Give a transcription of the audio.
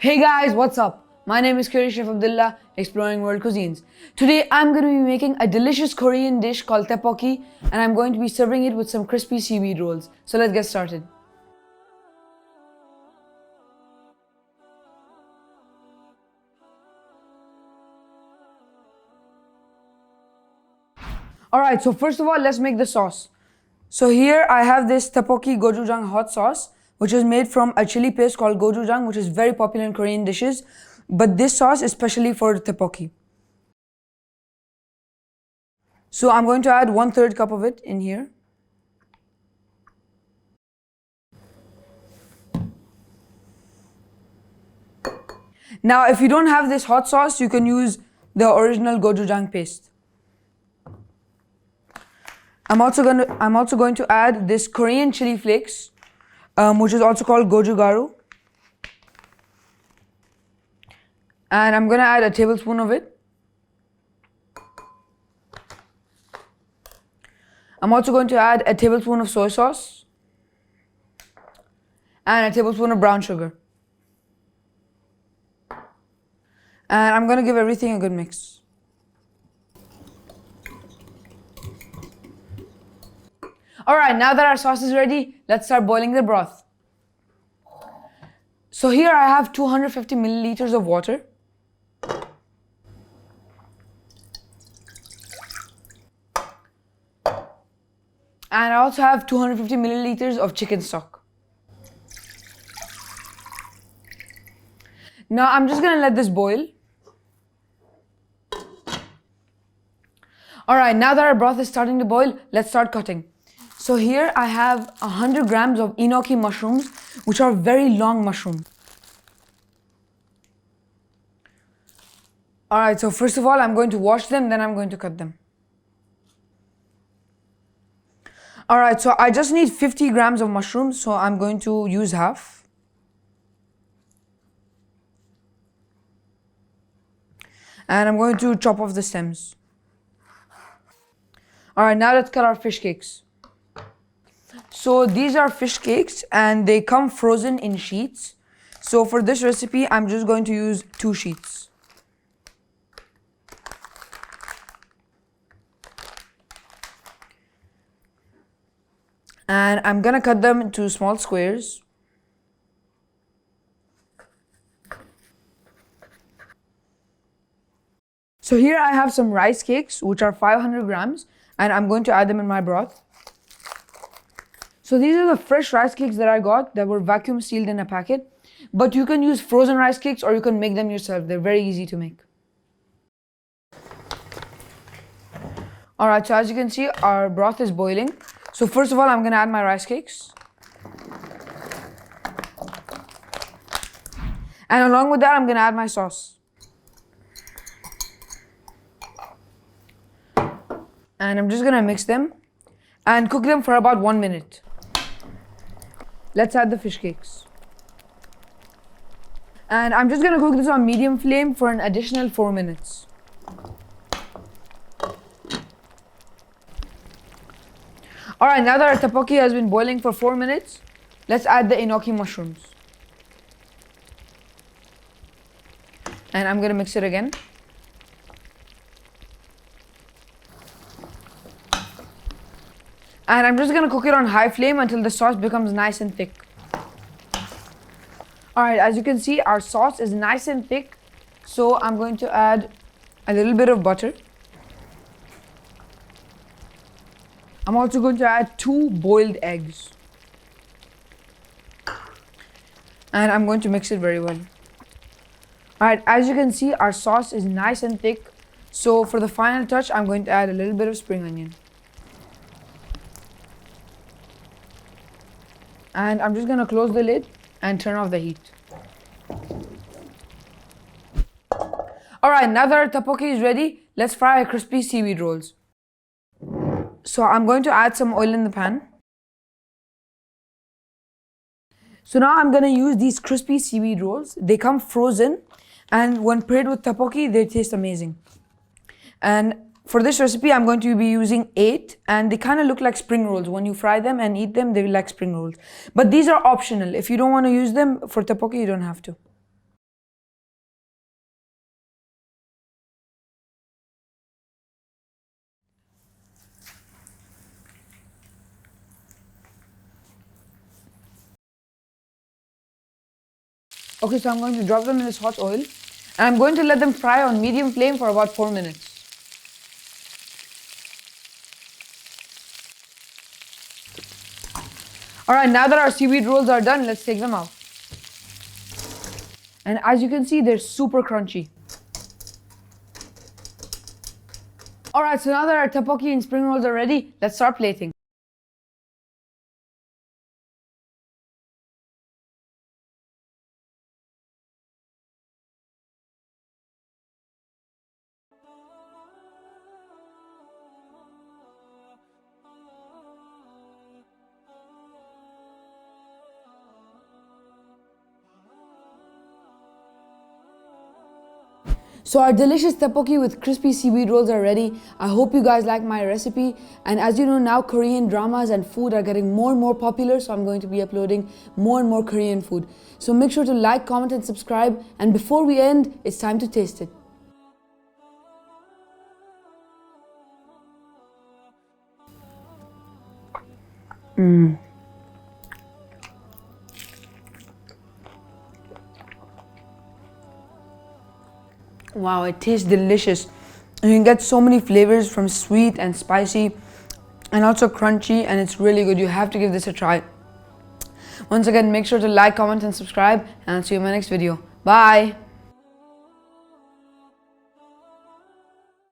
Hey guys, what's up? My name is Chef Abdullah, exploring world cuisines. Today I'm going to be making a delicious Korean dish called Tapoki, and I'm going to be serving it with some crispy seaweed rolls. So let's get started. Alright, so first of all, let's make the sauce. So here I have this Tapoki Gochujang hot sauce, which is made from a chili paste called Gochujang, which is very popular in Korean dishes. But this sauce is specially for Tapoki. So I'm going to add 1/3 cup of it in here. Now, if you don't have this hot sauce, you can use the original Gochujang paste. I'm also going to add this Korean chili flakes, which is also called Gochugaru. And I'm going to add a tablespoon of it. I'm also going to add a tablespoon of soy sauce and a tablespoon of brown sugar. And I'm going to give everything a good mix. Alright, now that our sauce is ready, let's start boiling the broth. So here I have 250 milliliters of water. And I also have 250 milliliters of chicken stock. Now I'm just gonna let this boil. Alright, now that our broth is starting to boil, let's start cutting. So here I have 100 grams of Enoki mushrooms, which are very long mushrooms. Alright, so first of all, I'm going to wash them, then I'm going to cut them. Alright, so I just need 50 grams of mushrooms, so I'm going to use half. And I'm going to chop off the stems. Alright, now let's cut our fish cakes. So these are fish cakes and they come frozen in sheets. So for this recipe, I'm just going to use 2 sheets. And I'm gonna cut them into small squares. So here I have some rice cakes, which are 500 grams, and I'm going to add them in my broth. So these are the fresh rice cakes that I got that were vacuum sealed in a packet. But you can use frozen rice cakes or you can make them yourself. They're very easy to make. Alright, so as you can see, our broth is boiling. So first of all, I'm going to add my rice cakes. And along with that, I'm going to add my sauce. And I'm just going to mix them and cook them for about 1 minute. Let's add the fish cakes. And I'm just going to cook this on medium flame for an additional 4 minutes. Alright, now that our tapoki has been boiling for 4 minutes, let's add the enoki mushrooms. And I'm going to mix it again. And I'm just going to cook it on high flame until the sauce becomes nice and thick. Alright, as you can see, our sauce is nice and thick. So I'm going to add a little bit of butter. I'm also going to add 2 boiled eggs. And I'm going to mix it very well. Alright, as you can see, our sauce is nice and thick. So for the final touch, I'm going to add a little bit of spring onion. And I'm just going to close the lid and turn off the heat. Alright, now that our tapoki is ready, let's fry our crispy seaweed rolls. So I'm going to add some oil in the pan. So now I'm going to use these crispy seaweed rolls. They come frozen and when paired with tapoki, they taste amazing. And for this recipe, I'm going to be using 8 and they kind of look like spring rolls. When you fry them and eat them, they look like spring rolls. But these are optional. If you don't want to use them for tapoki, you don't have to. Okay, so I'm going to drop them in this hot oil. And I'm going to let them fry on medium flame for about 4 minutes. Alright, now that our seaweed rolls are done, let's take them out. And as you can see, they're super crunchy. Alright, so now that our tteokbokki and spring rolls are ready, let's start plating. So our delicious tteokbokki with crispy seaweed rolls are ready. I hope you guys like my recipe. And as you know, now Korean dramas and food are getting more and more popular, so I'm going to be uploading more and more Korean food. So make sure to like, comment and subscribe. And before we end, it's time to taste it. Wow, it tastes delicious. You can get so many flavors from sweet and spicy and also crunchy, and it's really good. You have to give this a try. Once again, make sure to like, comment and subscribe, and I'll see you in my next video. Bye!